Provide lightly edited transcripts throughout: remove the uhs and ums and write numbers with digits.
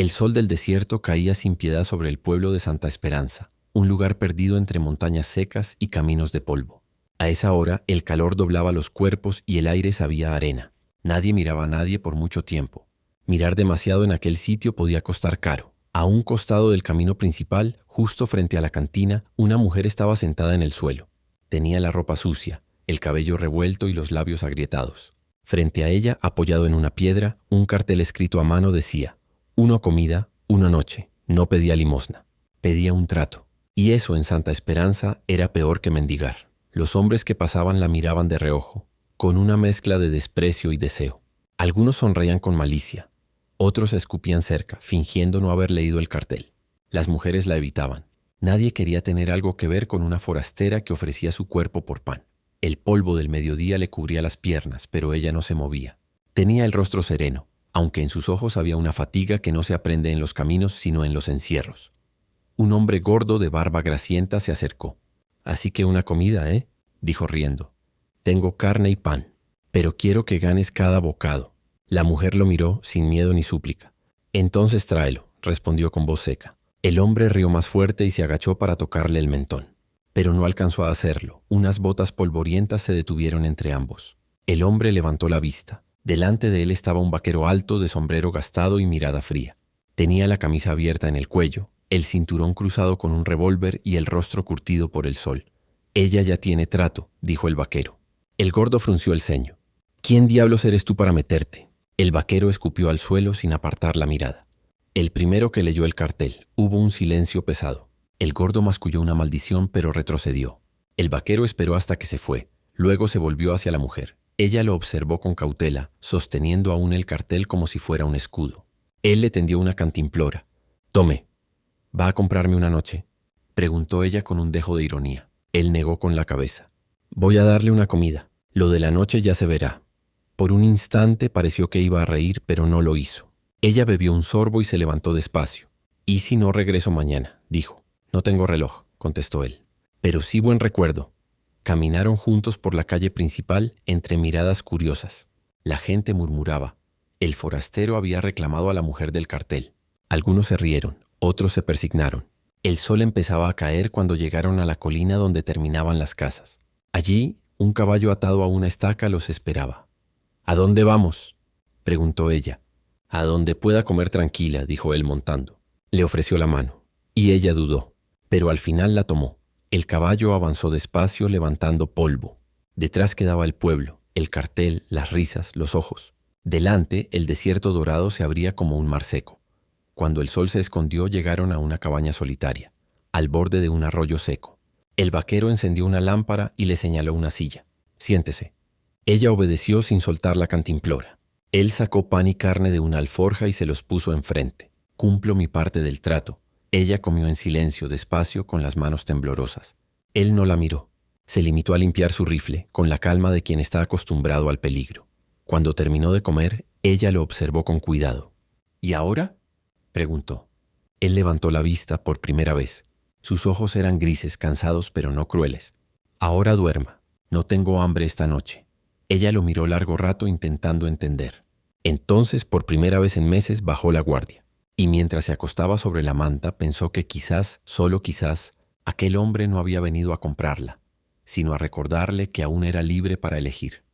El sol del desierto caía sin piedad sobre el pueblo de Santa Esperanza, un lugar perdido entre montañas secas y caminos de polvo. A esa hora el calor doblaba los cuerpos y el aire sabía a arena. Nadie miraba a nadie por mucho tiempo. Mirar demasiado en aquel sitio podía costar caro. A un costado del camino principal, justo frente a la cantina, una mujer estaba sentada en el suelo. Tenía la ropa sucia, el cabello revuelto y los labios agrietados. Frente a ella, apoyado en una piedra, un cartel escrito a mano decía: uno comida, una noche. No pedía limosna, pedía un trato. Y eso en Santa Esperanza era peor que mendigar. Los hombres que pasaban la miraban de reojo, con una mezcla de desprecio y deseo. Algunos sonreían con malicia, otros escupían cerca, fingiendo no haber leído el cartel. Las mujeres la evitaban. Nadie quería tener algo que ver con una forastera que ofrecía su cuerpo por pan. El polvo del mediodía le cubría las piernas, pero ella no se movía. Tenía el rostro sereno, aunque en sus ojos había una fatiga que no se aprende en los caminos sino en los encierros. Un hombre gordo de barba grasienta se acercó. «Así que una comida, ¿eh?», dijo riendo. «Tengo carne y pan, pero quiero que ganes cada bocado». La mujer lo miró sin miedo ni súplica. «Entonces tráelo», respondió con voz seca. El hombre rió más fuerte y se agachó para tocarle el mentón. Pero no alcanzó a hacerlo. Unas botas polvorientas se detuvieron entre ambos. El hombre levantó la vista. Delante de él estaba un vaquero alto de sombrero gastado y mirada fría. Tenía la camisa abierta en el cuello, el cinturón cruzado con un revólver y el rostro curtido por el sol. «Ella ya tiene trato», dijo el vaquero. El gordo frunció el ceño. «¿Quién diablos eres tú para meterte?». El vaquero escupió al suelo sin apartar la mirada. El primero que leyó el cartel, hubo un silencio pesado. El gordo masculló una maldición, pero retrocedió. El vaquero esperó hasta que se fue. Luego se volvió hacia la mujer. Ella lo observó con cautela, sosteniendo aún el cartel como si fuera un escudo. Él le tendió una cantimplora. «Tome. ¿Va a comprarme una noche?», preguntó ella con un dejo de ironía. Él negó con la cabeza. «Voy a darle una comida. Lo de la noche ya se verá». Por un instante pareció que iba a reír, pero no lo hizo. Ella bebió un sorbo y se levantó despacio. «¿Y si no regreso mañana?», dijo. «No tengo reloj», contestó él. «Pero sí buen recuerdo». Caminaron juntos por la calle principal entre miradas curiosas. La gente murmuraba. El forastero había reclamado a la mujer del cartel. Algunos se rieron, otros se persignaron. El sol empezaba a caer cuando llegaron a la colina donde terminaban las casas. Allí, un caballo atado a una estaca los esperaba. «¿A dónde vamos?», preguntó ella. «A donde pueda comer tranquila», dijo él montando. Le ofreció la mano, y ella dudó, pero al final la tomó. El caballo avanzó despacio levantando polvo. Detrás quedaba el pueblo, el cartel, las risas, los ojos. Delante, el desierto dorado se abría como un mar seco. Cuando el sol se escondió, llegaron a una cabaña solitaria, al borde de un arroyo seco. El vaquero encendió una lámpara y le señaló una silla. «Siéntese». Ella obedeció sin soltar la cantimplora. Él sacó pan y carne de una alforja y se los puso enfrente. «Cumplo mi parte del trato». Ella comió en silencio, despacio, con las manos temblorosas. Él no la miró. Se limitó a limpiar su rifle, con la calma de quien está acostumbrado al peligro. Cuando terminó de comer, ella lo observó con cuidado. «¿Y ahora?», preguntó. Él levantó la vista por primera vez. Sus ojos eran grises, cansados pero no crueles. «Ahora duerma. No tengo hambre esta noche». Ella lo miró largo rato intentando entender. Entonces, por primera vez en meses, bajó la guardia. Y mientras se acostaba sobre la manta, pensó que quizás, solo quizás, aquel hombre no había venido a comprarla, sino a recordarle que aún era libre para elegir.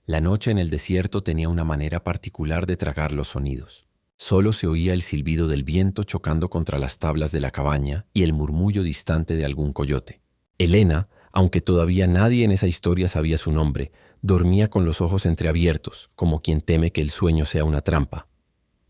La noche en el desierto tenía una manera particular de tragar los sonidos. Solo se oía el silbido del viento chocando contra las tablas de la cabaña y el murmullo distante de algún coyote. Elena, aunque todavía nadie en esa historia sabía su nombre, dormía con los ojos entreabiertos, como quien teme que el sueño sea una trampa.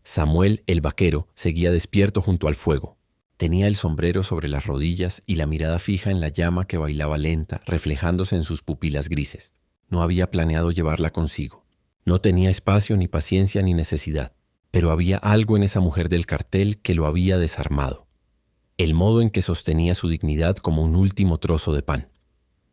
Samuel, el vaquero, seguía despierto junto al fuego. Tenía el sombrero sobre las rodillas y la mirada fija en la llama que bailaba lenta, reflejándose en sus pupilas grises. No había planeado llevarla consigo. No tenía espacio, ni paciencia, ni necesidad. Pero había algo en esa mujer del cartel que lo había desarmado. El modo en que sostenía su dignidad como un último trozo de pan.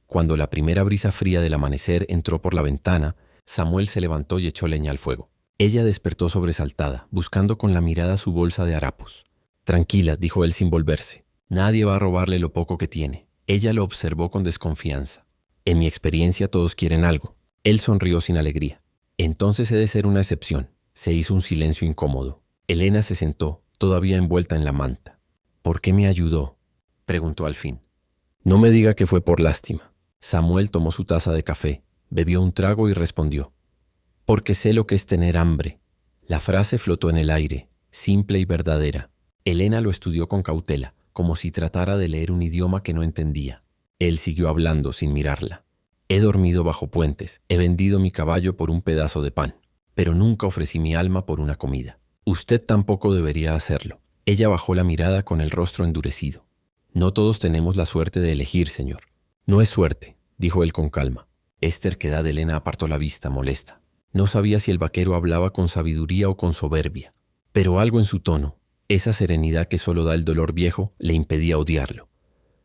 Cuando la primera brisa fría del amanecer entró por la ventana, Samuel se levantó y echó leña al fuego. Ella despertó sobresaltada, buscando con la mirada su bolsa de harapos. «Tranquila», dijo él sin volverse. «Nadie va a robarle lo poco que tiene». Ella lo observó con desconfianza. «En mi experiencia todos quieren algo». Él sonrió sin alegría. «Entonces he de ser una excepción». Se hizo un silencio incómodo. Elena se sentó, todavía envuelta en la manta. ¿Por qué me ayudó?, preguntó al fin. No me diga que fue por lástima. Samuel tomó su taza de café, bebió un trago y respondió: porque sé lo que es tener hambre. La frase flotó en el aire, simple y verdadera. Elena lo estudió con cautela, como si tratara de leer un idioma que no entendía. Él siguió hablando sin mirarla. He dormido bajo puentes, he vendido mi caballo por un pedazo de pan, pero nunca ofrecí mi alma por una comida. Usted tampoco debería hacerlo. Ella bajó la mirada con el rostro endurecido. No todos tenemos la suerte de elegir, señor. No es suerte, dijo él con calma. Es terquedad. Elena apartó la vista, molesta. No sabía si el vaquero hablaba con sabiduría o con soberbia, pero algo en su tono, esa serenidad que solo da el dolor viejo, le impedía odiarlo.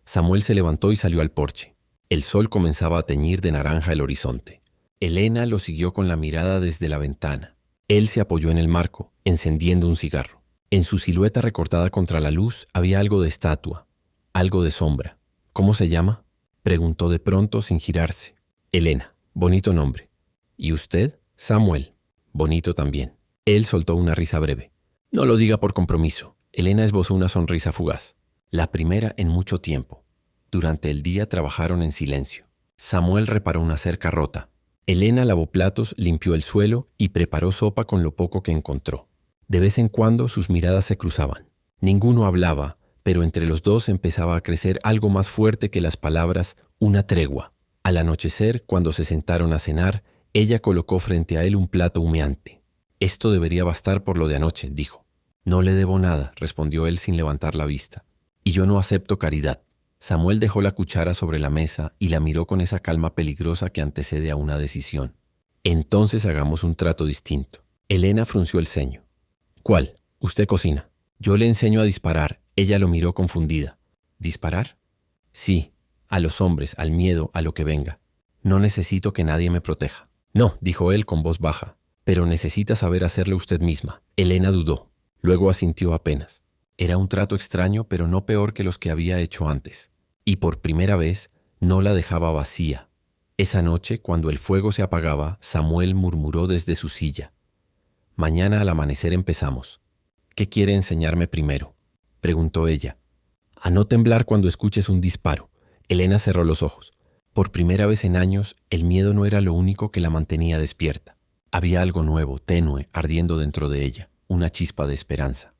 Samuel se levantó y salió al porche. El sol comenzaba a teñir de naranja el horizonte. Elena lo siguió con la mirada desde la ventana. Él se apoyó en el marco, encendiendo un cigarro. En su silueta recortada contra la luz había algo de estatua, algo de sombra. ¿Cómo se llama?, preguntó de pronto sin girarse. Elena, bonito nombre. ¿Y usted? Samuel, bonito también. Él soltó una risa breve. No lo diga por compromiso. Elena esbozó una sonrisa fugaz. La primera en mucho tiempo. Durante el día trabajaron en silencio. Samuel reparó una cerca rota. Elena lavó platos, limpió el suelo y preparó sopa con lo poco que encontró. De vez en cuando sus miradas se cruzaban. Ninguno hablaba, pero entre los dos empezaba a crecer algo más fuerte que las palabras, una tregua. Al anochecer, cuando se sentaron a cenar, ella colocó frente a él un plato humeante. Esto debería bastar por lo de anoche, dijo. No le debo nada, respondió él sin levantar la vista. Y yo no acepto caridad. Samuel dejó la cuchara sobre la mesa y la miró con esa calma peligrosa que antecede a una decisión. Entonces hagamos un trato distinto. Elena frunció el ceño. ¿Cuál? Usted cocina. Yo le enseño a disparar. Ella lo miró confundida. ¿Disparar? Sí, a los hombres, al miedo, a lo que venga. No necesito que nadie me proteja. No, dijo él con voz baja, pero necesita saber hacerlo usted misma. Elena dudó, luego asintió apenas. Era un trato extraño, pero no peor que los que había hecho antes. Y por primera vez no la dejaba vacía. Esa noche, cuando el fuego se apagaba, Samuel murmuró desde su silla. Mañana al amanecer empezamos. ¿Qué quiere enseñarme primero?, preguntó ella. A no temblar cuando escuches un disparo. Elena cerró los ojos. Por primera vez en años, el miedo no era lo único que la mantenía despierta. Había algo nuevo, tenue, ardiendo dentro de ella, una chispa de esperanza.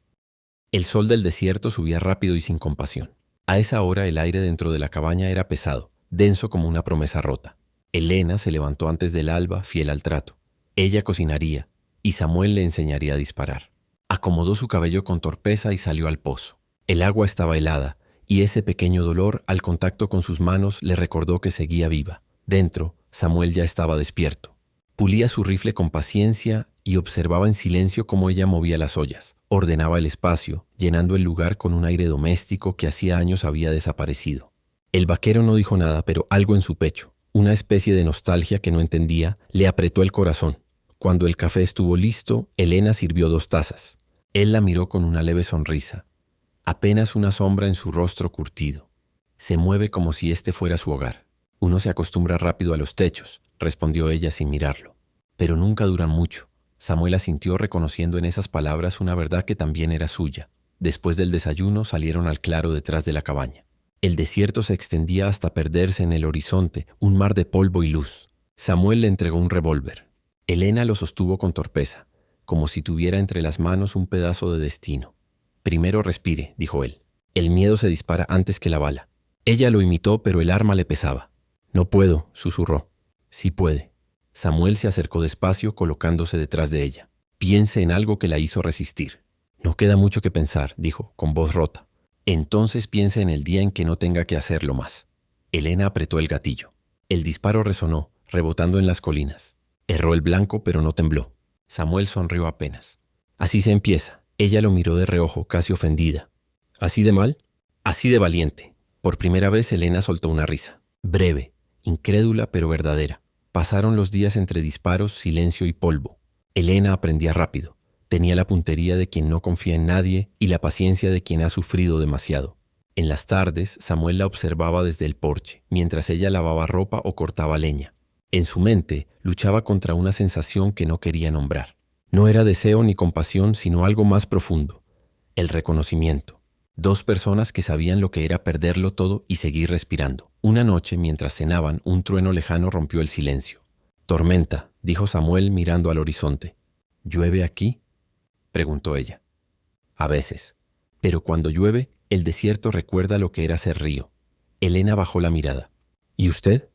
El sol del desierto subía rápido y sin compasión. A esa hora el aire dentro de la cabaña era pesado, denso como una promesa rota. Elena se levantó antes del alba, fiel al trato. Ella cocinaría, y Samuel le enseñaría a disparar. Acomodó su cabello con torpeza y salió al pozo. El agua estaba helada, y ese pequeño dolor al contacto con sus manos le recordó que seguía viva. Dentro, Samuel ya estaba despierto. Pulía su rifle con paciencia y observaba en silencio cómo ella movía las ollas. Ordenaba el espacio, llenando el lugar con un aire doméstico que hacía años había desaparecido. El vaquero no dijo nada, pero algo en su pecho, una especie de nostalgia que no entendía, le apretó el corazón. Cuando el café estuvo listo, Elena sirvió 2 tazas. Él la miró con una leve sonrisa. Apenas una sombra en su rostro curtido. Se mueve como si este fuera su hogar. Uno se acostumbra rápido a los techos, respondió ella sin mirarlo. Pero nunca duran mucho. Samuel asintió reconociendo en esas palabras una verdad que también era suya. Después del desayuno salieron al claro detrás de la cabaña. El desierto se extendía hasta perderse en el horizonte, un mar de polvo y luz. Samuel le entregó un revólver. Elena lo sostuvo con torpeza, como si tuviera entre las manos un pedazo de destino. Primero respire, dijo él. El miedo se dispara antes que la bala. Ella lo imitó, pero el arma le pesaba. No puedo, susurró. Sí puede. Samuel se acercó despacio, colocándose detrás de ella. Piense en algo que la hizo resistir. No queda mucho que pensar, dijo, con voz rota. Entonces piense en el día en que no tenga que hacerlo más. Elena apretó el gatillo. El disparo resonó, rebotando en las colinas. Erró el blanco, pero no tembló. Samuel sonrió apenas. Así se empieza. Ella lo miró de reojo, casi ofendida. ¿Así de mal? Así de valiente. Por primera vez Elena soltó una risa. Breve, incrédula pero verdadera. Pasaron los días entre disparos, silencio y polvo. Elena aprendía rápido. Tenía la puntería de quien no confía en nadie y la paciencia de quien ha sufrido demasiado. En las tardes, Samuel la observaba desde el porche, mientras ella lavaba ropa o cortaba leña. En su mente, luchaba contra una sensación que no quería nombrar. No era deseo ni compasión, sino algo más profundo. el reconocimiento. Dos personas que sabían lo que era perderlo todo y seguir respirando. Una noche, mientras cenaban, un trueno lejano rompió el silencio. «Tormenta», dijo Samuel mirando al horizonte. «¿Llueve aquí?», preguntó ella. «A veces. Pero cuando llueve, el desierto recuerda lo que era ser río». Elena bajó la mirada. «¿Y usted?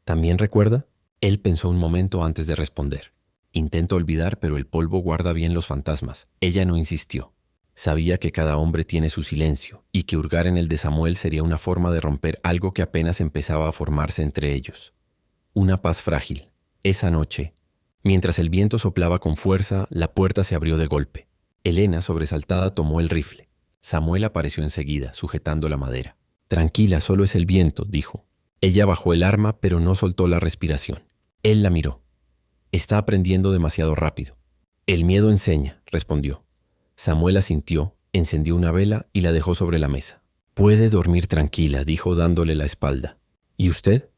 ¿También recuerda?». Él pensó un momento antes de responder. «Intento olvidar, pero el polvo guarda bien los fantasmas». Ella no insistió. Sabía que cada hombre tiene su silencio y que hurgar en el de Samuel sería una forma de romper algo que apenas empezaba a formarse entre ellos. Una paz frágil. Esa noche, mientras el viento soplaba con fuerza, la puerta se abrió de golpe. Elena, sobresaltada, tomó el rifle. Samuel apareció enseguida, sujetando la madera. «Tranquila, solo es el viento», dijo. Ella bajó el arma, pero no soltó la respiración. Él la miró. «Está aprendiendo demasiado rápido». «El miedo enseña», respondió. Samuel asintió, encendió una vela y la dejó sobre la mesa. «Puede dormir tranquila», dijo dándole la espalda. «¿Y usted?».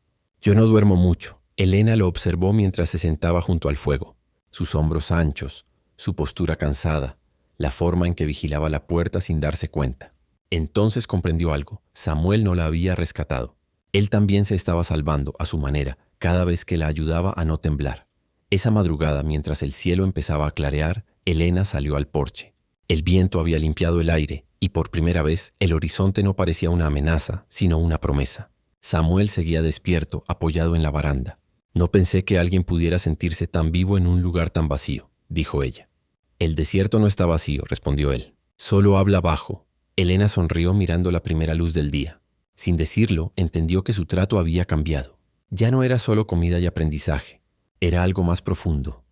«Yo no duermo mucho». Elena lo observó mientras se sentaba junto al fuego. Sus hombros anchos, su postura cansada, la forma en que vigilaba la puerta sin darse cuenta. Entonces comprendió algo. Samuel no la había rescatado. Él también se estaba salvando, a su manera, cada vez que la ayudaba a no temblar. Esa madrugada, mientras el cielo empezaba a clarear, Elena salió al porche. El viento había limpiado el aire y por primera vez el horizonte no parecía una amenaza, sino una promesa. Samuel seguía despierto, apoyado en la baranda. «No pensé que alguien pudiera sentirse tan vivo en un lugar tan vacío», dijo ella. «El desierto no está vacío», respondió él. «Solo habla bajo». Elena sonrió mirando la primera luz del día. Sin decirlo, entendió que su trato había cambiado. Ya no era solo comida y aprendizaje. Era algo más profundo.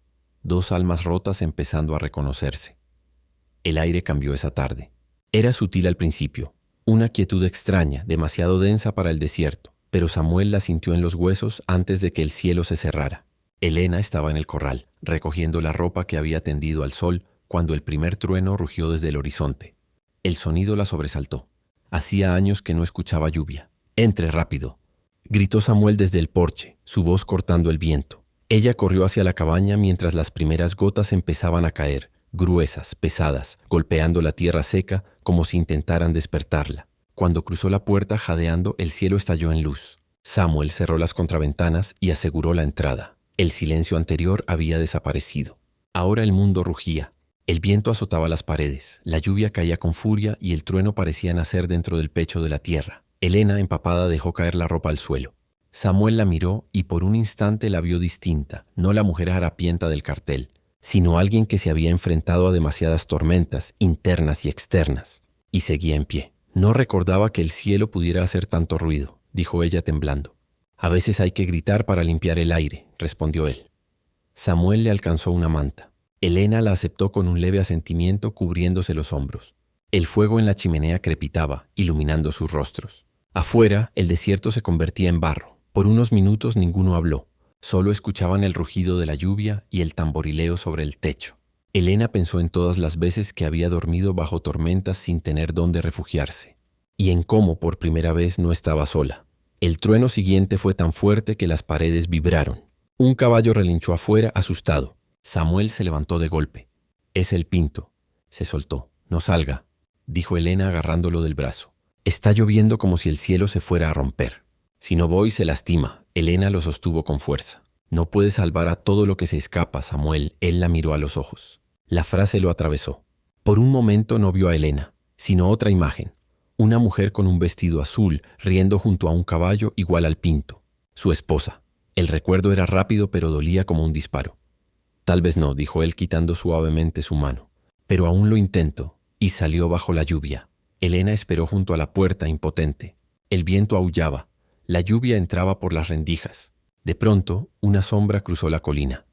Dos almas rotas empezando a reconocerse. El aire cambió esa tarde. Era sutil al principio, una quietud extraña, demasiado densa para el desierto, pero Samuel la sintió en los huesos antes de que el cielo se cerrara. Elena estaba en el corral, recogiendo la ropa que había tendido al sol cuando el primer trueno rugió desde el horizonte. El sonido la sobresaltó. Hacía años que no escuchaba lluvia. «Entre rápido», gritó Samuel desde el porche, su voz cortando el viento. Ella corrió hacia la cabaña mientras las primeras gotas empezaban a caer, gruesas, pesadas, golpeando la tierra seca como si intentaran despertarla. Cuando cruzó la puerta jadeando, el cielo estalló en luz. Samuel cerró las contraventanas y aseguró la entrada. El silencio anterior había desaparecido. Ahora el mundo rugía. El viento azotaba las paredes, la lluvia caía con furia y el trueno parecía nacer dentro del pecho de la tierra. Elena, empapada, dejó caer la ropa al suelo. Samuel la miró y por un instante la vio distinta, no la mujer harapienta del cartel, sino alguien que se había enfrentado a demasiadas tormentas, internas y externas, y seguía en pie. «No recordaba que el cielo pudiera hacer tanto ruido», dijo ella temblando. «A veces hay que gritar para limpiar el aire», respondió él. Samuel le alcanzó una manta. Elena la aceptó con un leve asentimiento cubriéndose los hombros. El fuego en la chimenea crepitaba, iluminando sus rostros. Afuera, el desierto se convertía en barro. Por unos minutos ninguno habló. Solo escuchaban el rugido de la lluvia y el tamborileo sobre el techo. Elena pensó en todas las veces que había dormido bajo tormentas sin tener dónde refugiarse, y en cómo por primera vez no estaba sola. El trueno siguiente fue tan fuerte que las paredes vibraron. Un caballo relinchó afuera, asustado. Samuel se levantó de golpe. «Es el Pinto», se soltó. «No salga», dijo Elena agarrándolo del brazo. «Está lloviendo como si el cielo se fuera a romper. Si no voy, se lastima». Elena lo sostuvo con fuerza. «No puedes salvar a todo lo que se escapa, Samuel». Él la miró a los ojos. La frase lo atravesó. Por un momento no vio a Elena, sino otra imagen. Una mujer con un vestido azul, riendo junto a un caballo igual al Pinto. Su esposa. El recuerdo era rápido, pero dolía como un disparo. «Tal vez no», dijo él quitando suavemente su mano. «Pero aún lo intento», y salió bajo la lluvia. Elena esperó junto a la puerta, impotente. El viento aullaba. La lluvia entraba por las rendijas. De pronto, una sombra cruzó la colina.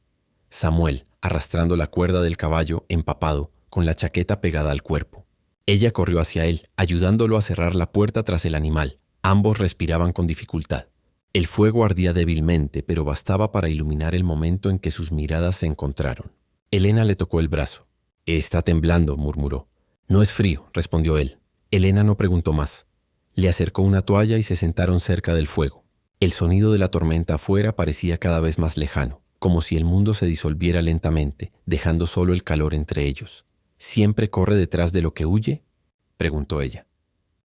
Samuel, arrastrando la cuerda del caballo, empapado, con la chaqueta pegada al cuerpo. Ella corrió hacia él, ayudándolo a cerrar la puerta tras el animal. Ambos respiraban con dificultad. El fuego ardía débilmente, pero bastaba para iluminar el momento en que sus miradas se encontraron. Elena le tocó el brazo. «Está temblando», murmuró. «No es frío», respondió él. Elena no preguntó más. Le acercó una toalla y se sentaron cerca del fuego. El sonido de la tormenta afuera parecía cada vez más lejano, como si el mundo se disolviera lentamente, dejando solo el calor entre ellos. «Siempre corre detrás de lo que huye», preguntó ella.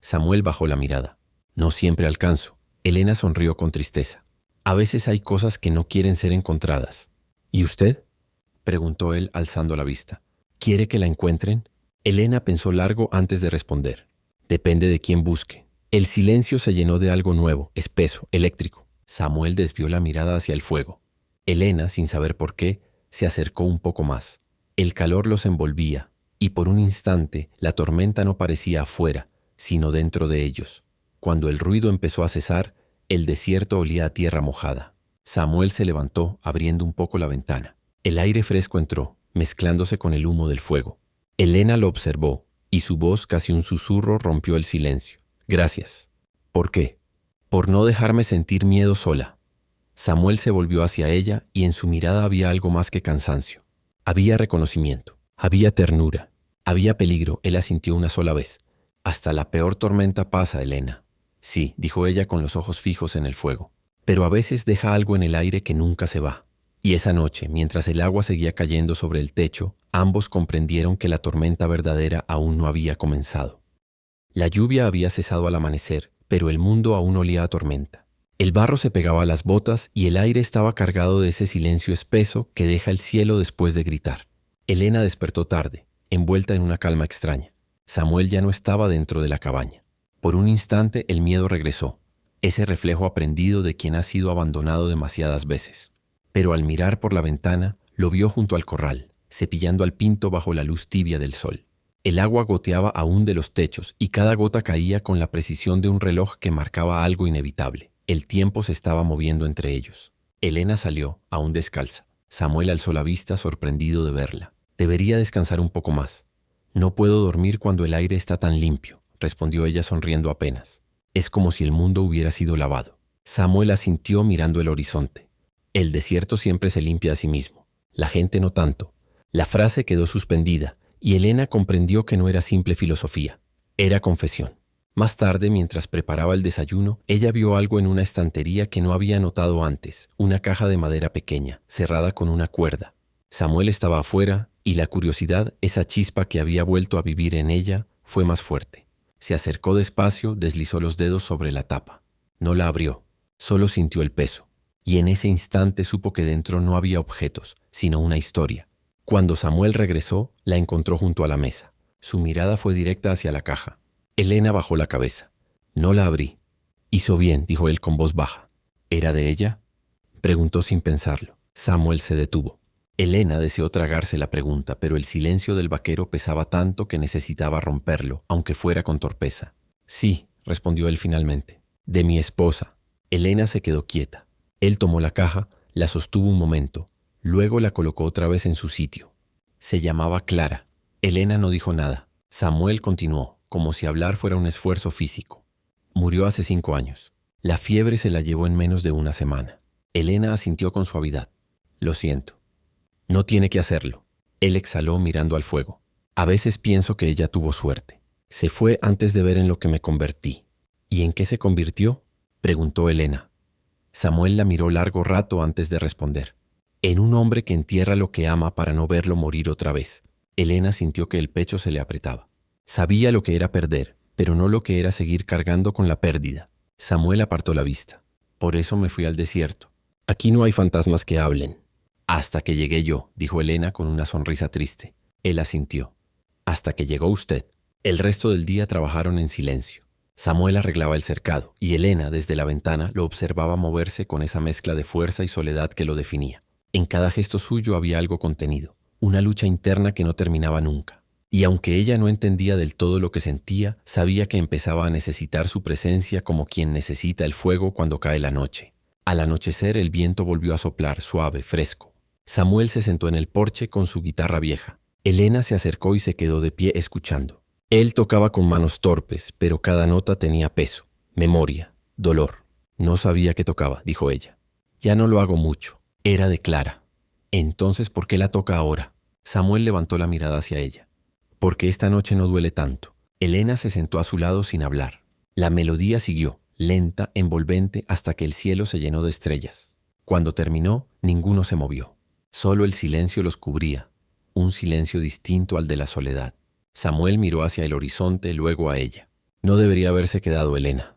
Samuel bajó la mirada. No siempre alcanzo. Elena sonrió con tristeza. A veces hay cosas que no quieren ser encontradas. ¿Y usted?, preguntó él alzando la vista. ¿Quiere que la encuentren? Elena pensó largo antes de responder. Depende de quién busque. El silencio se llenó de algo nuevo, espeso, eléctrico. Samuel desvió la mirada hacia el fuego. Elena, sin saber por qué, se acercó un poco más. El calor los envolvía, y por un instante la tormenta no parecía afuera, sino dentro de ellos. Cuando el ruido empezó a cesar, el desierto olía a tierra mojada. Samuel se levantó, abriendo un poco la ventana. El aire fresco entró, mezclándose con el humo del fuego. Elena lo observó, y su voz, casi un susurro, rompió el silencio. Gracias. ¿Por qué? Por no dejarme sentir miedo sola. Samuel se volvió hacia ella y en su mirada había algo más que cansancio. Había reconocimiento, había ternura, había peligro. Él asintió una sola vez. Hasta la peor tormenta pasa, Elena. Sí, dijo ella con los ojos fijos en el fuego. Pero a veces deja algo en el aire que nunca se va. Y esa noche, mientras el agua seguía cayendo sobre el techo, ambos comprendieron que la tormenta verdadera aún no había comenzado. La lluvia había cesado al amanecer, pero el mundo aún olía a tormenta. El barro se pegaba a las botas y el aire estaba cargado de ese silencio espeso que deja el cielo después de gritar. Elena despertó tarde, envuelta en una calma extraña. Samuel ya no estaba dentro de la cabaña. Por un instante el miedo regresó, ese reflejo aprendido de quien ha sido abandonado demasiadas veces. Pero al mirar por la ventana, lo vio junto al corral, cepillando al pinto bajo la luz tibia del sol. El agua goteaba aún de los techos y cada gota caía con la precisión de un reloj que marcaba algo inevitable. El tiempo se estaba moviendo entre ellos. Elena salió, aún descalza. Samuel alzó la vista, sorprendido de verla. Debería descansar un poco más. No puedo dormir cuando el aire está tan limpio, respondió ella sonriendo apenas. Es como si el mundo hubiera sido lavado. Samuel asintió mirando el horizonte. El desierto siempre se limpia a sí mismo. La gente no tanto. La frase quedó suspendida y Elena comprendió que no era simple filosofía. Era confesión. Más tarde, mientras preparaba el desayuno, ella vio algo en una estantería que no había notado antes, una caja de madera pequeña, cerrada con una cuerda. Samuel estaba afuera y la curiosidad, esa chispa que había vuelto a vivir en ella, fue más fuerte. Se acercó despacio, deslizó los dedos sobre la tapa. No la abrió, solo sintió el peso. Y en ese instante supo que dentro no había objetos, sino una historia. Cuando Samuel regresó, la encontró junto a la mesa. Su mirada fue directa hacia la caja. Elena bajó la cabeza. No la abrí. Hizo bien, dijo él con voz baja. ¿Era de ella?, preguntó sin pensarlo. Samuel se detuvo. Elena deseó tragarse la pregunta, pero el silencio del vaquero pesaba tanto que necesitaba romperlo, aunque fuera con torpeza. Sí, respondió él finalmente. De mi esposa. Elena se quedó quieta. Él tomó la caja, la sostuvo un momento, luego la colocó otra vez en su sitio. Se llamaba Clara. Elena no dijo nada. Samuel continuó, como si hablar fuera un esfuerzo físico. Murió hace 5 años. La fiebre se la llevó en menos de una semana. Elena asintió con suavidad. Lo siento. No tiene que hacerlo. Él exhaló mirando al fuego. A veces pienso que ella tuvo suerte. Se fue antes de ver en lo que me convertí. ¿Y en qué se convirtió?, preguntó Elena. Samuel la miró largo rato antes de responder. En un hombre que entierra lo que ama para no verlo morir otra vez. Elena sintió que el pecho se le apretaba. Sabía lo que era perder, pero no lo que era seguir cargando con la pérdida. Samuel apartó la vista. Por eso me fui al desierto. Aquí no hay fantasmas que hablen. Hasta que llegué yo, dijo Elena con una sonrisa triste. Él asintió. Hasta que llegó usted. El resto del día trabajaron en silencio. Samuel arreglaba el cercado, y Elena, desde la ventana, lo observaba moverse con esa mezcla de fuerza y soledad que lo definía. En cada gesto suyo había algo contenido, una lucha interna que no terminaba nunca. Y aunque ella no entendía del todo lo que sentía, sabía que empezaba a necesitar su presencia como quien necesita el fuego cuando cae la noche. Al anochecer el viento volvió a soplar, suave, fresco. Samuel se sentó en el porche con su guitarra vieja. Elena se acercó y se quedó de pie escuchando. Él tocaba con manos torpes, pero cada nota tenía peso, memoria, dolor. No sabía qué tocaba, dijo ella. Ya no lo hago mucho. Era de Clara. Entonces, ¿por qué la toca ahora? Samuel levantó la mirada hacia ella. Porque esta noche no duele tanto. Elena se sentó a su lado sin hablar. La melodía siguió, lenta, envolvente, hasta que el cielo se llenó de estrellas. Cuando terminó, ninguno se movió. Solo el silencio los cubría, un silencio distinto al de la soledad. Samuel miró hacia el horizonte, luego a ella. No debería haberse quedado Elena.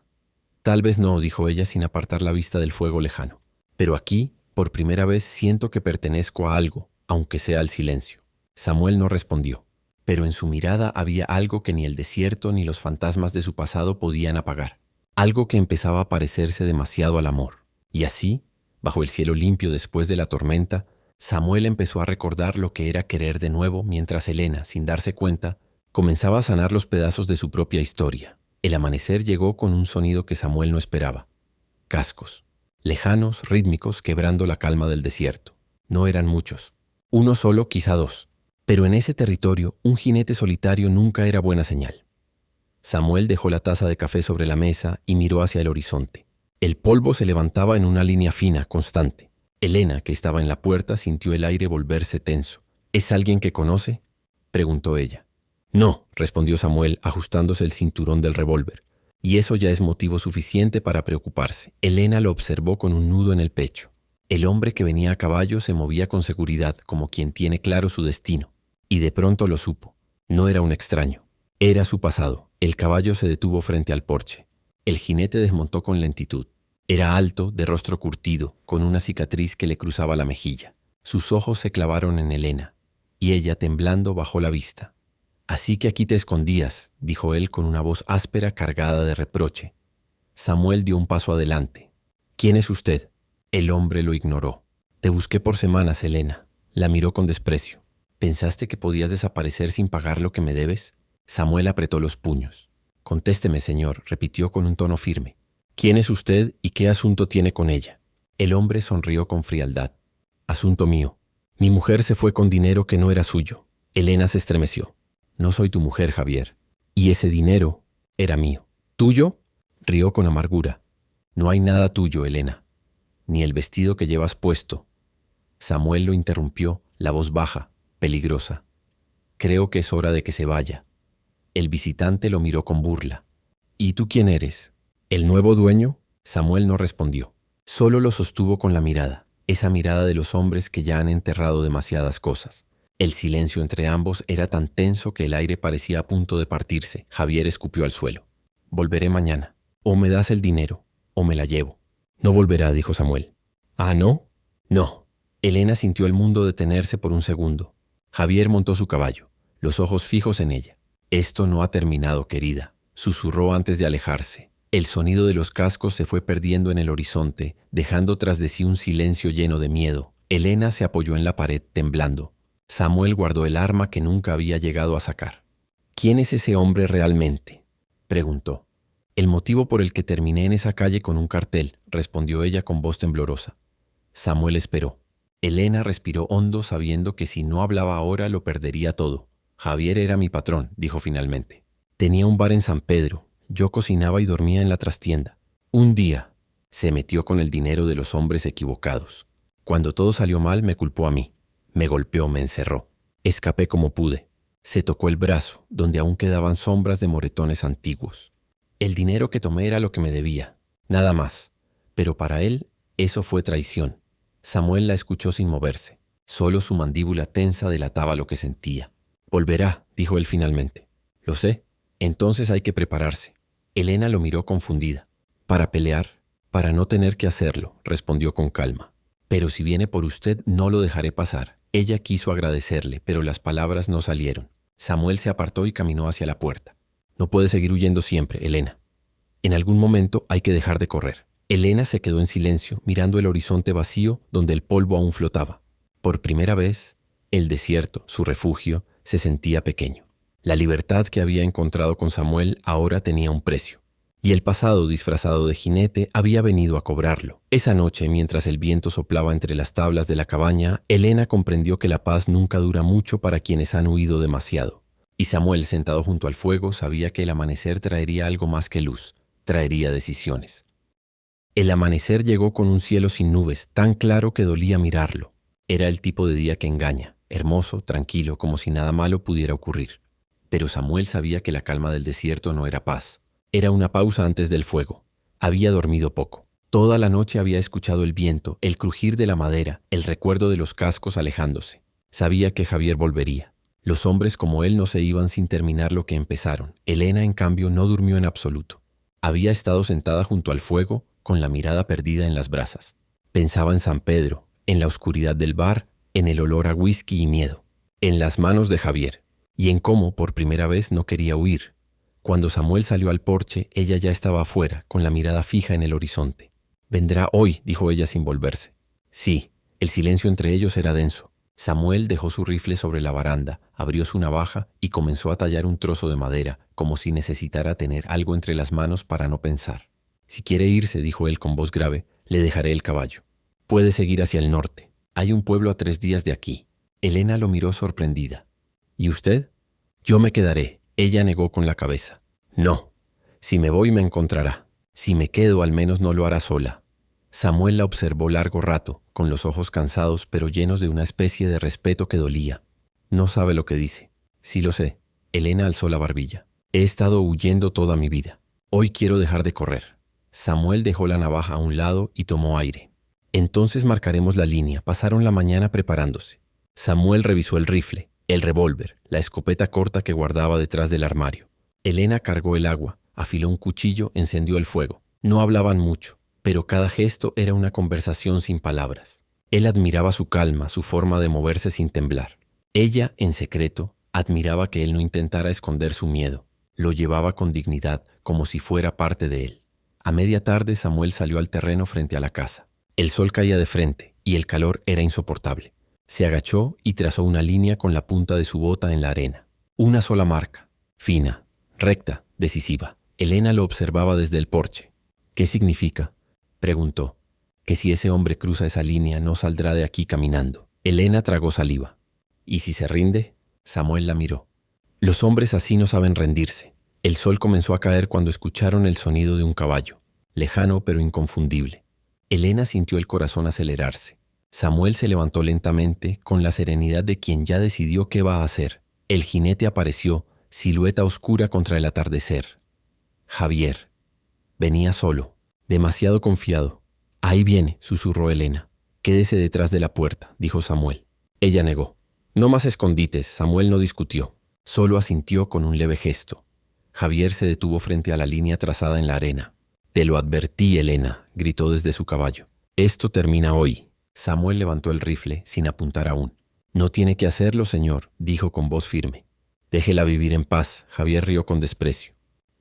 Tal vez no, dijo ella sin apartar la vista del fuego lejano. Pero aquí, por primera vez, siento que pertenezco a algo, aunque sea al silencio. Samuel no respondió, pero en su mirada había algo que ni el desierto ni los fantasmas de su pasado podían apagar. Algo que empezaba a parecerse demasiado al amor. Y así, bajo el cielo limpio después de la tormenta, Samuel empezó a recordar lo que era querer de nuevo mientras Elena, sin darse cuenta, comenzaba a sanar los pedazos de su propia historia. El amanecer llegó con un sonido que Samuel no esperaba. Cascos. Lejanos, rítmicos, quebrando la calma del desierto. No eran muchos. Uno solo, quizá dos. Pero en ese territorio, un jinete solitario nunca era buena señal. Samuel dejó la taza de café sobre la mesa y miró hacia el horizonte. El polvo se levantaba en una línea fina, constante. Elena, que estaba en la puerta, sintió el aire volverse tenso. ¿Es alguien que conoce?, preguntó ella. No, respondió Samuel, ajustándose el cinturón del revólver. Y eso ya es motivo suficiente para preocuparse. Elena lo observó con un nudo en el pecho. El hombre que venía a caballo se movía con seguridad, como quien tiene claro su destino. Y de pronto lo supo. No era un extraño. Era su pasado. El caballo se detuvo frente al porche. El jinete desmontó con lentitud. Era alto, de rostro curtido, con una cicatriz que le cruzaba la mejilla. Sus ojos se clavaron en Elena, y ella, temblando, bajó la vista. «Así que aquí te escondías», dijo él con una voz áspera cargada de reproche. Samuel dio un paso adelante. «¿Quién es usted?». El hombre lo ignoró. «Te busqué por semanas, Elena». La miró con desprecio. «¿Pensaste que podías desaparecer sin pagar lo que me debes?». Samuel apretó los puños. «Contésteme, señor», repitió con un tono firme. «¿Quién es usted y qué asunto tiene con ella?». El hombre sonrió con frialdad. «Asunto mío. Mi mujer se fue con dinero que no era suyo». Elena se estremeció. «No soy tu mujer, Javier. Y ese dinero era mío». «¿Tuyo?». Rió con amargura. «No hay nada tuyo, Elena. Ni el vestido que llevas puesto». Samuel lo interrumpió, la voz baja, peligrosa. «Creo que es hora de que se vaya». El visitante lo miró con burla. «¿Y tú quién eres? ¿El nuevo dueño?». Samuel no respondió. Solo lo sostuvo con la mirada, esa mirada de los hombres que ya han enterrado demasiadas cosas. El silencio entre ambos era tan tenso que el aire parecía a punto de partirse. Javier escupió al suelo. «Volveré mañana. O me das el dinero, o me la llevo». «No volverá», dijo Samuel. «¿Ah, no?». «No». Elena sintió el mundo detenerse por un segundo. Javier montó su caballo, los ojos fijos en ella. «Esto no ha terminado, querida», susurró antes de alejarse. El sonido de los cascos se fue perdiendo en el horizonte, dejando tras de sí un silencio lleno de miedo. Elena se apoyó en la pared, temblando. Samuel guardó el arma que nunca había llegado a sacar. «¿Quién es ese hombre realmente?», preguntó. «El motivo por el que terminé en esa calle con un cartel», respondió ella con voz temblorosa. Samuel esperó. Elena respiró hondo, sabiendo que si no hablaba ahora lo perdería todo. «Javier era mi patrón», dijo finalmente. «Tenía un bar en San Pedro. Yo cocinaba y dormía en la trastienda. Un día se metió con el dinero de los hombres equivocados. Cuando todo salió mal, me culpó a mí. Me golpeó, me encerró. Escapé como pude. Se tocó el brazo, donde aún quedaban sombras de moretones antiguos. El dinero que tomé era lo que me debía, nada más. Pero para él, eso fue traición». Samuel la escuchó sin moverse. Solo su mandíbula tensa delataba lo que sentía. «Volverá», dijo él finalmente. «Lo sé. Entonces hay que prepararse». Elena lo miró confundida. «¿Para pelear?». «Para no tener que hacerlo», respondió con calma. «Pero si viene por usted, no lo dejaré pasar». Ella quiso agradecerle, pero las palabras no salieron. Samuel se apartó y caminó hacia la puerta. «No puede seguir huyendo siempre, Elena. En algún momento hay que dejar de correr». Elena se quedó en silencio, mirando el horizonte vacío donde el polvo aún flotaba. Por primera vez, el desierto, su refugio, se sentía pequeño. La libertad que había encontrado con Samuel ahora tenía un precio. Y el pasado, disfrazado de jinete, había venido a cobrarlo. Esa noche, mientras el viento soplaba entre las tablas de la cabaña, Elena comprendió que la paz nunca dura mucho para quienes han huido demasiado. Y Samuel, sentado junto al fuego, sabía que el amanecer traería algo más que luz, traería decisiones. El amanecer llegó con un cielo sin nubes, tan claro que dolía mirarlo. Era el tipo de día que engaña, hermoso, tranquilo, como si nada malo pudiera ocurrir. Pero Samuel sabía que la calma del desierto no era paz. Era una pausa antes del fuego. Había dormido poco. Toda la noche había escuchado el viento, el crujir de la madera, el recuerdo de los cascos alejándose. Sabía que Javier volvería. Los hombres como él no se iban sin terminar lo que empezaron. Elena, en cambio, no durmió en absoluto. Había estado sentada junto al fuego, con la mirada perdida en las brasas. Pensaba en San Pedro, en la oscuridad del bar, en el olor a whisky y miedo, en las manos de Javier, y en cómo, por primera vez, no quería huir. Cuando Samuel salió al porche, ella ya estaba afuera, con la mirada fija en el horizonte. «Vendrá hoy», dijo ella sin volverse. Sí, el silencio entre ellos era denso. Samuel dejó su rifle sobre la baranda, abrió su navaja y comenzó a tallar un trozo de madera, como si necesitara tener algo entre las manos para no pensar. «Si quiere irse», dijo él con voz grave, «le dejaré el caballo. Puede seguir hacia el norte. Hay un pueblo a 3 días de aquí». Elena lo miró sorprendida. «¿Y usted?» «Yo me quedaré», ella negó con la cabeza. «No. Si me voy me encontrará. Si me quedo al menos no lo hará sola». Samuel la observó largo rato, con los ojos cansados pero llenos de una especie de respeto que dolía. «No sabe lo que dice». «Sí lo sé». Elena alzó la barbilla. «He estado huyendo toda mi vida. Hoy quiero dejar de correr». Samuel dejó la navaja a un lado y tomó aire. «Entonces marcaremos la línea». Pasaron la mañana preparándose. Samuel revisó el rifle, el revólver, la escopeta corta que guardaba detrás del armario. Elena cargó el agua, afiló un cuchillo, encendió el fuego. No hablaban mucho, pero cada gesto era una conversación sin palabras. Él admiraba su calma, su forma de moverse sin temblar. Ella, en secreto, admiraba que él no intentara esconder su miedo. Lo llevaba con dignidad, como si fuera parte de él. A media tarde Samuel salió al terreno frente a la casa. El sol caía de frente y el calor era insoportable. Se agachó y trazó una línea con la punta de su bota en la arena. Una sola marca, fina, recta, decisiva. Elena lo observaba desde el porche. «¿Qué significa?», preguntó. «Que si ese hombre cruza esa línea no saldrá de aquí caminando». Elena tragó saliva. «¿Y si se rinde?». Samuel la miró. «Los hombres así no saben rendirse». El sol comenzó a caer cuando escucharon el sonido de un caballo, lejano pero inconfundible. Elena sintió el corazón acelerarse. Samuel se levantó lentamente, con la serenidad de quien ya decidió qué va a hacer. El jinete apareció, silueta oscura contra el atardecer. Javier. Venía solo, demasiado confiado. «Ahí viene», susurró Elena. «Quédese detrás de la puerta», dijo Samuel. Ella negó. «No más escondites». Samuel no discutió, solo asintió con un leve gesto. Javier se detuvo frente a la línea trazada en la arena. «Te lo advertí, Elena», gritó desde su caballo. «Esto termina hoy». Samuel levantó el rifle, sin apuntar aún. «No tiene que hacerlo, señor», dijo con voz firme. «Déjela vivir en paz». Javier rió con desprecio.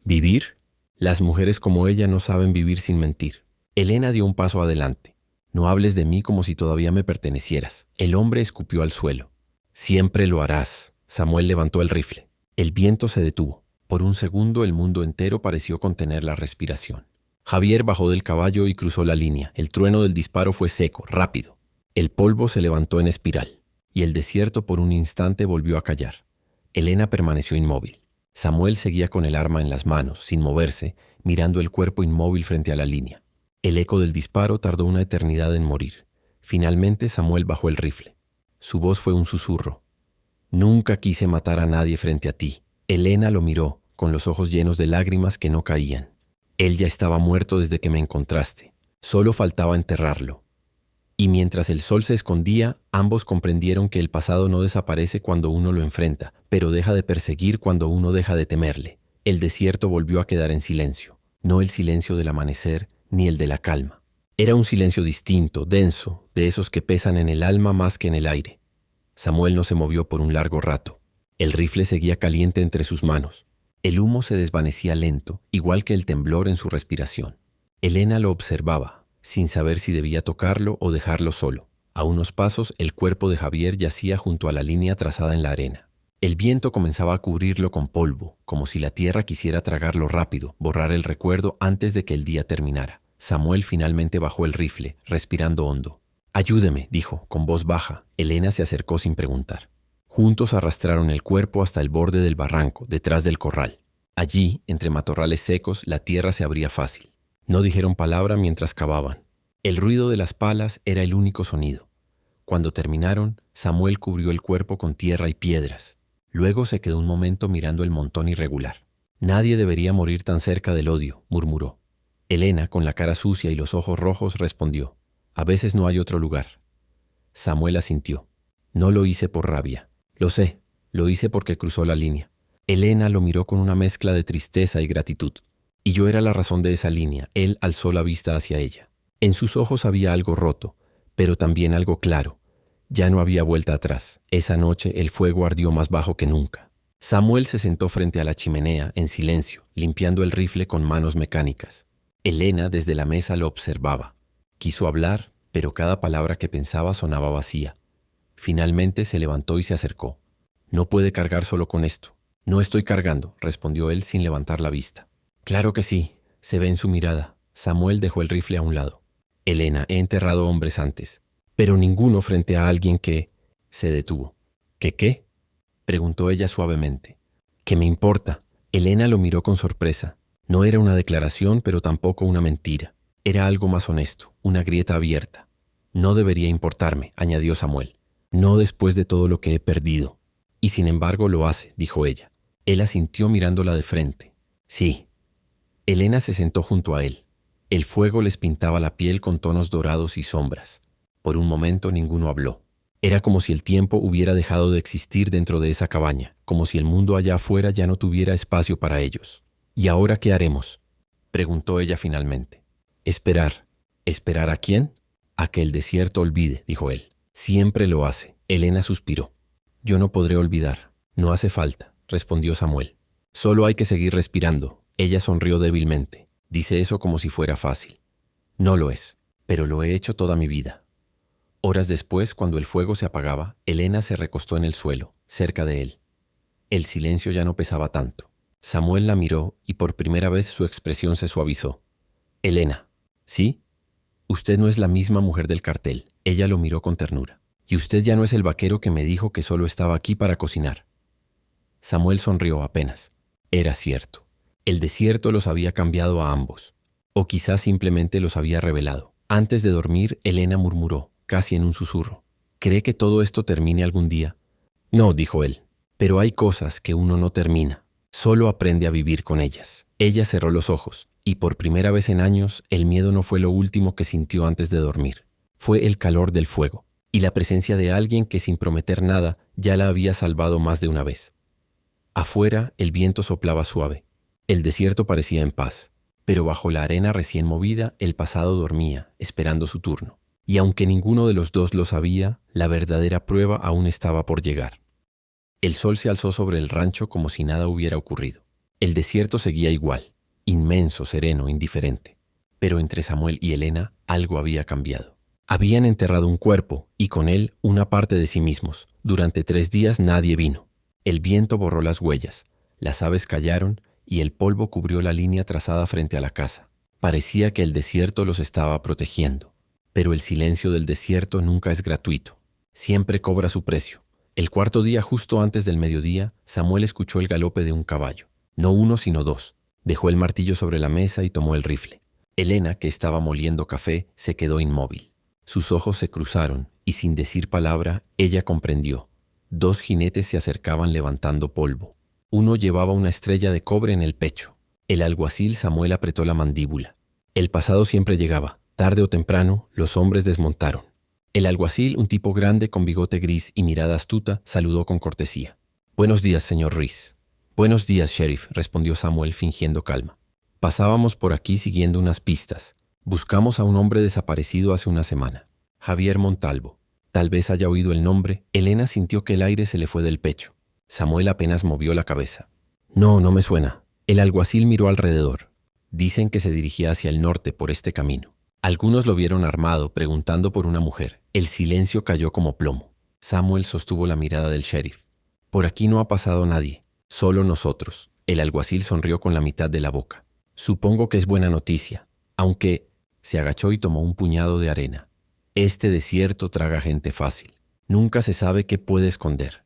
«¿Vivir? Las mujeres como ella no saben vivir sin mentir». Elena dio un paso adelante. «No hables de mí como si todavía me pertenecieras». El hombre escupió al suelo. «Siempre lo harás». Samuel levantó el rifle. El viento se detuvo. Por un segundo el mundo entero pareció contener la respiración. Javier bajó del caballo y cruzó la línea. El trueno del disparo fue seco, rápido. El polvo se levantó en espiral, y el desierto por un instante volvió a callar. Elena permaneció inmóvil. Samuel seguía con el arma en las manos, sin moverse, mirando el cuerpo inmóvil frente a la línea. El eco del disparo tardó una eternidad en morir. Finalmente Samuel bajó el rifle. Su voz fue un susurro. «Nunca quise matar a nadie frente a ti». Elena lo miró, con los ojos llenos de lágrimas que no caían. «Él ya estaba muerto desde que me encontraste. Solo faltaba enterrarlo». Y mientras el sol se escondía, ambos comprendieron que el pasado no desaparece cuando uno lo enfrenta, pero deja de perseguir cuando uno deja de temerle. El desierto volvió a quedar en silencio, no el silencio del amanecer ni el de la calma. Era un silencio distinto, denso, de esos que pesan en el alma más que en el aire. Samuel no se movió por un largo rato. El rifle seguía caliente entre sus manos. El humo se desvanecía lento, igual que el temblor en su respiración. Elena lo observaba, sin saber si debía tocarlo o dejarlo solo. A unos pasos, el cuerpo de Javier yacía junto a la línea trazada en la arena. El viento comenzaba a cubrirlo con polvo, como si la tierra quisiera tragarlo rápido, borrar el recuerdo antes de que el día terminara. Samuel finalmente bajó el rifle, respirando hondo. «Ayúdeme», dijo, con voz baja. Elena se acercó sin preguntar. Juntos arrastraron el cuerpo hasta el borde del barranco, detrás del corral. Allí, entre matorrales secos, la tierra se abría fácil. No dijeron palabra mientras cavaban. El ruido de las palas era el único sonido. Cuando terminaron, Samuel cubrió el cuerpo con tierra y piedras. Luego se quedó un momento mirando el montón irregular. «Nadie debería morir tan cerca del odio», murmuró. Elena, con la cara sucia y los ojos rojos, respondió. «A veces no hay otro lugar». Samuel asintió. «No lo hice por rabia». «Lo sé, Lo hice porque cruzó la línea. Elena lo miró con una mezcla de tristeza y gratitud. Y yo era la razón de esa línea. Él alzó la vista hacia ella. En sus ojos había algo roto, pero también algo claro. Ya no había vuelta atrás. Esa noche el fuego ardió más bajo que nunca. Samuel se sentó frente a la chimenea, en silencio, limpiando el rifle con manos mecánicas. Elena desde la mesa lo observaba. Quiso hablar, pero cada palabra que pensaba sonaba vacía. Finalmente se levantó y se acercó. «No puede cargar solo con esto». «No estoy cargando», respondió él sin levantar la vista. «Claro que sí», se ve en su mirada. Samuel dejó el rifle a un lado. «Elena, he enterrado hombres antes, pero ninguno frente a alguien que...» Se detuvo. «¿Qué qué?», preguntó ella suavemente. «¿Qué me importa?». Elena lo miró con sorpresa. No era una declaración, pero tampoco una mentira. Era algo más honesto, una grieta abierta. «No debería importarme», añadió Samuel. «No después de todo lo que he perdido». «Y sin embargo lo hace», dijo ella. Él asintió mirándola de frente. «Sí». Elena se sentó junto a él. El fuego les pintaba la piel con tonos dorados y sombras. Por un momento ninguno habló. Era como si el tiempo hubiera dejado de existir dentro de esa cabaña, como si el mundo allá afuera ya no tuviera espacio para ellos. «¿Y ahora qué haremos?», preguntó ella finalmente. «Esperar». «¿Esperar a quién?». «A que el desierto olvide», dijo él. «Siempre lo hace». Elena suspiró. «Yo no podré olvidar». «No hace falta», respondió Samuel. «Solo hay que seguir respirando». Ella sonrió débilmente. Dice eso como si fuera fácil. No lo es, pero lo he hecho toda mi vida. Horas después, cuando el fuego se apagaba, Elena se recostó en el suelo, cerca de él. El silencio ya no pesaba tanto. Samuel la miró y por primera vez su expresión se suavizó. «Elena». «¿Sí?». «Usted no es la misma mujer del cartel». Ella lo miró con ternura. «Y usted ya no es el vaquero que me dijo que solo estaba aquí para cocinar». Samuel sonrió apenas. Era cierto. El desierto los había cambiado a ambos. O quizás simplemente los había revelado. Antes de dormir, Elena murmuró, casi en un susurro. «¿Cree que todo esto termine algún día?». «No», dijo él. «Pero hay cosas que uno no termina. Solo aprende a vivir con ellas». Ella cerró los ojos, y por primera vez en años, el miedo no fue lo último que sintió antes de dormir. Fue el calor del fuego, y la presencia de alguien que sin prometer nada ya la había salvado más de una vez. Afuera, el viento soplaba suave. El desierto parecía en paz, pero bajo la arena recién movida, el pasado dormía, esperando su turno. Y aunque ninguno de los dos lo sabía, la verdadera prueba aún estaba por llegar. El sol se alzó sobre el rancho como si nada hubiera ocurrido. El desierto seguía igual, inmenso, sereno, indiferente. Pero entre Samuel y Elena algo había cambiado. Habían enterrado un cuerpo y con él una parte de sí mismos. Durante 3 días nadie vino. El viento borró las huellas, las aves callaron y el polvo cubrió la línea trazada frente a la casa. Parecía que el desierto los estaba protegiendo. Pero el silencio del desierto nunca es gratuito. Siempre cobra su precio. El 4.º día, justo antes del mediodía, Samuel escuchó el galope de un caballo. No uno, sino 2. Dejó el martillo sobre la mesa y tomó el rifle. Elena, que estaba moliendo café, se quedó inmóvil. Sus ojos se cruzaron y sin decir palabra, ella comprendió. 2 jinetes se acercaban levantando polvo. Uno llevaba una estrella de cobre en el pecho. El alguacil Samuel apretó la mandíbula. El pasado siempre llegaba. Tarde o temprano, los hombres desmontaron. El alguacil, un tipo grande con bigote gris y mirada astuta, saludó con cortesía. «Buenos días, señor Reese». «Buenos días, sheriff», respondió Samuel fingiendo calma. «Pasábamos por aquí siguiendo unas pistas. Buscamos a un hombre desaparecido hace una semana. Javier Montalvo. Tal vez haya oído el nombre». Elena sintió que el aire se le fue del pecho. Samuel apenas movió la cabeza. «No, no me suena». El alguacil miró alrededor. Dicen que se dirigía hacia el norte por este camino. Algunos lo vieron armado, preguntando por una mujer. El silencio cayó como plomo. Samuel sostuvo la mirada del sheriff. «Por aquí no ha pasado nadie, solo nosotros». El alguacil sonrió con la mitad de la boca. «Supongo que es buena noticia, aunque...» Se agachó y tomó un puñado de arena. «Este desierto traga gente fácil. Nunca se sabe qué puede esconder».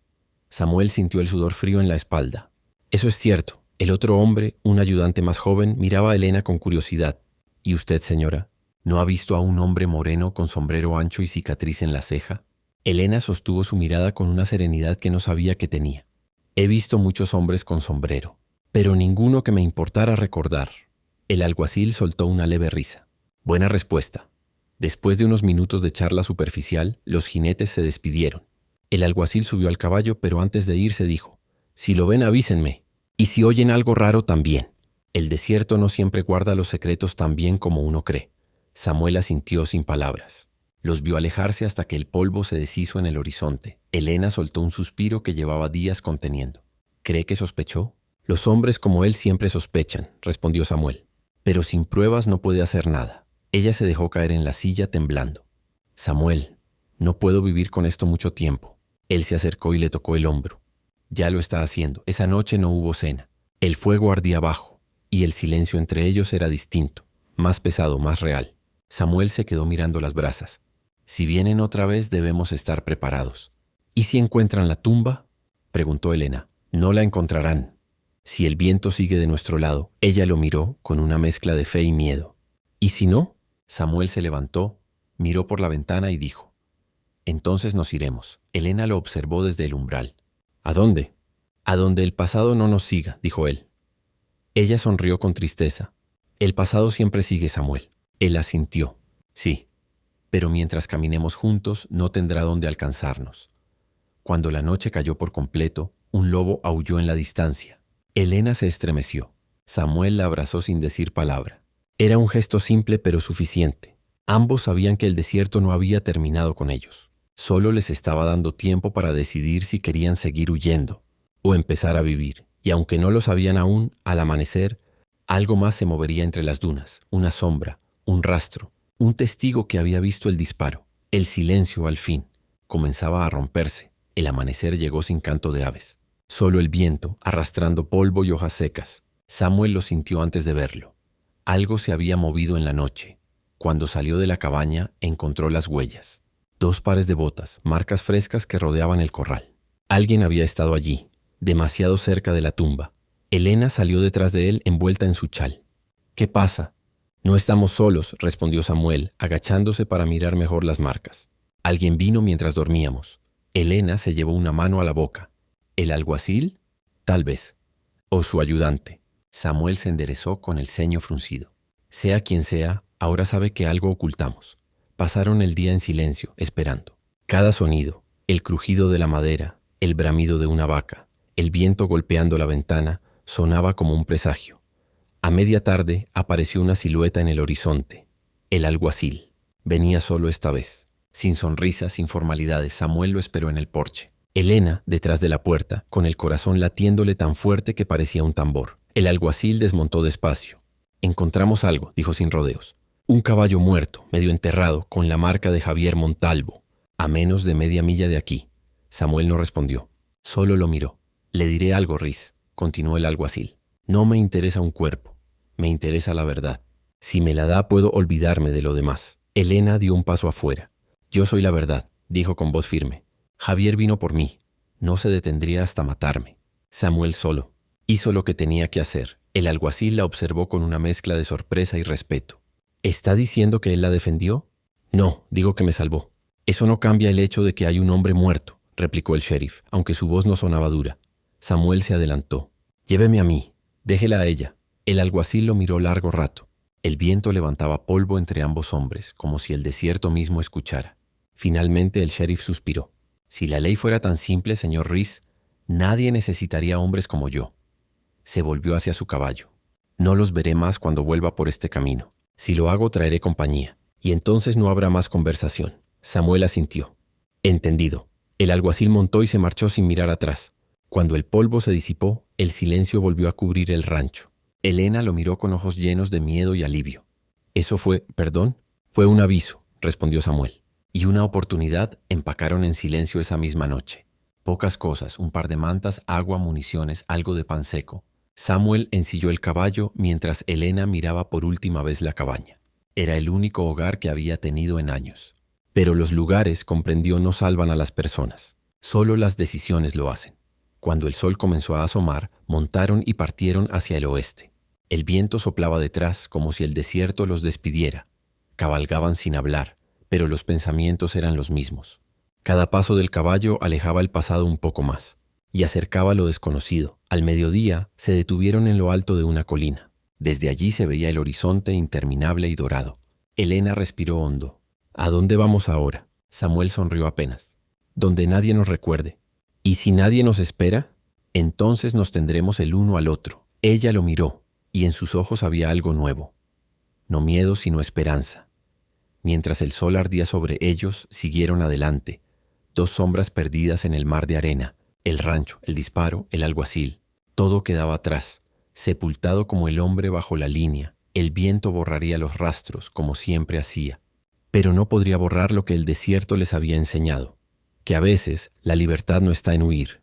Samuel sintió el sudor frío en la espalda. «Eso es cierto». El otro hombre, un ayudante más joven, miraba a Elena con curiosidad. «¿Y usted, señora? ¿No ha visto a un hombre moreno con sombrero ancho y cicatriz en la ceja?» Elena sostuvo su mirada con una serenidad que no sabía que tenía. «He visto muchos hombres con sombrero, pero ninguno que me importara recordar». El alguacil soltó una leve risa. «Buena respuesta». Después de unos minutos de charla superficial, los jinetes se despidieron. El alguacil subió al caballo, pero antes de irse dijo: «Si lo ven, avísenme. Y si oyen algo raro, también». El desierto no siempre guarda los secretos tan bien como uno cree. Samuel asintió sin palabras. Los vio alejarse hasta que el polvo se deshizo en el horizonte. Elena soltó un suspiro que llevaba días conteniendo. ¿Cree que sospechó? Los hombres como él siempre sospechan, respondió Samuel. Pero sin pruebas no puede hacer nada. Ella se dejó caer en la silla temblando. Samuel, no puedo vivir con esto mucho tiempo. Él se acercó y le tocó el hombro. Ya lo está haciendo. Esa noche no hubo cena. El fuego ardía abajo, y el silencio entre ellos era distinto, más pesado, más real. Samuel se quedó mirando las brasas. Si vienen otra vez, debemos estar preparados. ¿Y si encuentran la tumba?, preguntó Elena. No la encontrarán. Si el viento sigue de nuestro lado, ella lo miró con una mezcla de fe y miedo. ¿Y si no? Samuel se levantó, miró por la ventana y dijo: entonces nos iremos. Elena lo observó desde el umbral. ¿A dónde? A donde el pasado no nos siga, dijo él. Ella sonrió con tristeza. El pasado siempre sigue, Samuel. Él asintió. Sí, pero mientras caminemos juntos no tendrá dónde alcanzarnos. Cuando la noche cayó por completo, un lobo aulló en la distancia. Elena se estremeció. Samuel la abrazó sin decir palabra. Era un gesto simple pero suficiente. Ambos sabían que el desierto no había terminado con ellos. Solo les estaba dando tiempo para decidir si querían seguir huyendo o empezar a vivir. Y aunque no lo sabían aún, al amanecer, algo más se movería entre las dunas, una sombra, un rastro, un testigo que había visto el disparo. El silencio, al fin, comenzaba a romperse. El amanecer llegó sin canto de aves. Solo el viento, arrastrando polvo y hojas secas. Samuel lo sintió antes de verlo. Algo se había movido en la noche. Cuando salió de la cabaña, encontró las huellas. 2 pares de botas, marcas frescas que rodeaban el corral. Alguien había estado allí, demasiado cerca de la tumba. Elena salió detrás de él envuelta en su chal. ¿Qué pasa? No estamos solos, respondió Samuel, agachándose para mirar mejor las marcas. Alguien vino mientras dormíamos. Elena se llevó una mano a la boca. ¿El alguacil? Tal vez. ¿O su ayudante? Samuel se enderezó con el ceño fruncido. Sea quien sea, ahora sabe que algo ocultamos. Pasaron el día en silencio, esperando. Cada sonido, el crujido de la madera, el bramido de una vaca, el viento golpeando la ventana, sonaba como un presagio. A media tarde apareció una silueta en el horizonte. El alguacil. Venía solo esta vez. Sin sonrisas, sin formalidades, Samuel lo esperó en el porche. Elena, detrás de la puerta, con el corazón latiéndole tan fuerte que parecía un tambor. El alguacil desmontó despacio. Encontramos algo, dijo sin rodeos. Un caballo muerto, medio enterrado, con la marca de Javier Montalvo, a menos de media milla de aquí. Samuel no respondió. Solo lo miró. Le diré algo, Riz, continuó el alguacil. No me interesa un cuerpo. Me interesa la verdad. Si me la da, puedo olvidarme de lo demás. Elena dio un paso afuera. Yo soy la verdad, dijo con voz firme. Javier vino por mí. No se detendría hasta matarme. Samuel solo hizo lo que tenía que hacer. El alguacil la observó con una mezcla de sorpresa y respeto. ¿Está diciendo que él la defendió? No, digo que me salvó. Eso no cambia el hecho de que hay un hombre muerto, replicó el sheriff, aunque su voz no sonaba dura. Samuel se adelantó. Lléveme a mí. Déjela a ella. El alguacil lo miró largo rato. El viento levantaba polvo entre ambos hombres, como si el desierto mismo escuchara. Finalmente el sheriff suspiró. Si la ley fuera tan simple, señor Riz, nadie necesitaría hombres como yo. Se volvió hacia su caballo. No los veré más cuando vuelva por este camino. Si lo hago, traeré compañía. Y entonces no habrá más conversación. Samuel asintió. Entendido. El alguacil montó y se marchó sin mirar atrás. Cuando el polvo se disipó, el silencio volvió a cubrir el rancho. Elena lo miró con ojos llenos de miedo y alivio. «¿Eso fue, perdón?» «Fue un aviso», respondió Samuel. «Y una oportunidad», empacaron en silencio esa misma noche. Pocas cosas, un par de mantas, agua, municiones, algo de pan seco. Samuel ensilló el caballo mientras Elena miraba por última vez la cabaña. Era el único hogar que había tenido en años. Pero los lugares, comprendió, no salvan a las personas. Solo las decisiones lo hacen. Cuando el sol comenzó a asomar, montaron y partieron hacia el oeste. El viento soplaba detrás como si el desierto los despidiera. Cabalgaban sin hablar, pero los pensamientos eran los mismos. Cada paso del caballo alejaba el pasado un poco más y acercaba lo desconocido. Al mediodía se detuvieron en lo alto de una colina. Desde allí se veía el horizonte interminable y dorado. Elena respiró hondo. «¿A dónde vamos ahora?» Samuel sonrió apenas. donde nadie nos recuerde. ¿Y si nadie nos espera? Entonces nos tendremos el uno al otro. Ella lo miró, y en sus ojos había algo nuevo. No miedo, sino esperanza. Mientras el sol ardía sobre ellos, siguieron adelante, dos sombras perdidas en el mar de arena, el rancho, el disparo, el alguacil. Todo quedaba atrás, sepultado como el hombre bajo la línea. El viento borraría los rastros, como siempre hacía. Pero no podría borrar lo que el desierto les había enseñado, que a veces la libertad no está en huir,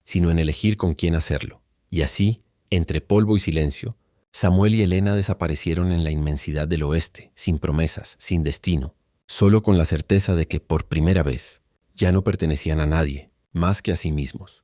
sino en elegir con quién hacerlo. Y así, entre polvo y silencio, Samuel y Helena desaparecieron en la inmensidad del oeste, sin promesas, sin destino, solo con la certeza de que, por primera vez, ya no pertenecían a nadie, más que a sí mismos.